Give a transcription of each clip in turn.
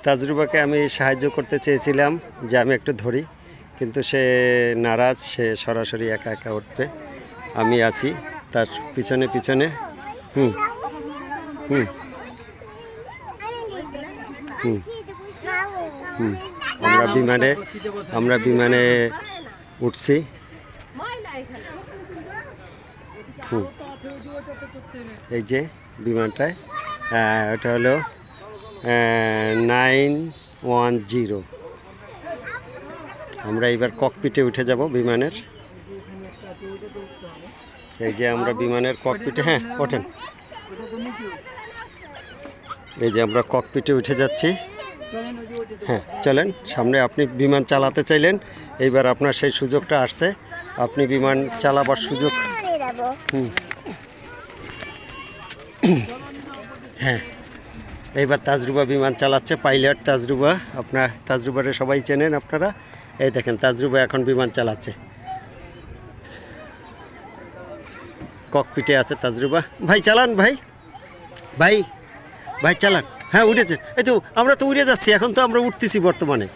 তাজরুবাকে আমি সাহায্য করতে চেয়েছিলাম যে আমি একটু ধরি, কিন্তু সে নারাজ, সে সরাসরি একা একা উঠবে। আমি আছি তার পিছনে পিছনে। হুম হুম হুম হুম আমরা বিমানে উঠছি। হুম, এই যে বিমানটায়, ওটা হলো 910। আমরা এবার ককপিটে উঠে যাব বিমানের। এই যে আমরা বিমানের ককপিটে, হ্যাঁ ওঠেন। এই যে আমরা ককপিটে উঠে যাচ্ছি। হ্যাঁ চলেন সামনে। আপনি বিমান চালাতে চাইলেন, এইবার আপনার সেই সুযোগটা আসছে, আপনি বিমান চালাবার সুযোগ। হুম, হ্যাঁ এইবার তাজরুবা বিমান চালাচ্ছে, পাইলট তাজরুবা। আপনার তাজরুবারে সবাই চেনেন আপনারা। এই দেখেন তাজরুবা এখন বিমান চালাচ্ছে, ককপিটে আছে তাজরুবা। ভাই চালান, ভাই ভাই ভাই চালান। হ্যাঁ উঠেছে, এই তো আমরা তো উড়ে যাচ্ছি, এখন তো আমরা উঠতেছি বর্তমানে।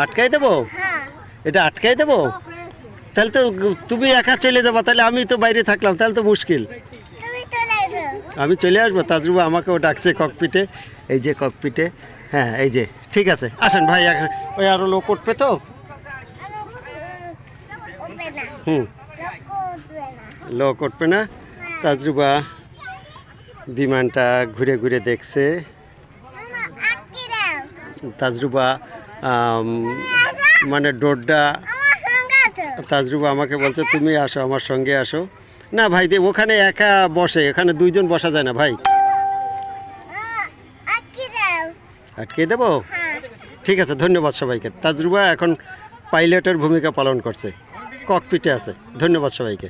আটকাই দেবো? এটা আটকাই দেবো? তাহলে তো তুমি একা চলে যাবা, তাহলে আমি তো বাইরে থাকলাম, তাহলে তো মুশকিল। আমি চলে আসবো, তাজরুবা আমাকেও ডাকছে ককপিটে। এই যে ককপিটে, হ্যাঁ এই যে ঠিক আছে, আসেন ভাই। ওই আরও লোক উঠবে তো। হুম, লোক উঠবে না। তাজরুবা বিমানটা ঘুরে ঘুরে দেখছে। তাজরুবা মানে ডোরটা, তাজরুবা আমাকে বলছে তুমি আসো আমার সঙ্গে আসো। না ভাই ওখানে একা বসে, এখানে দুইজন বসা যায় না ভাই। আটকে দেবো? ঠিক আছে, ধন্যবাদ সবাইকে। তাজরুবা এখন পাইলটের ভূমিকা পালন করছে, ককপিটে আছে। ধন্যবাদ সবাইকে।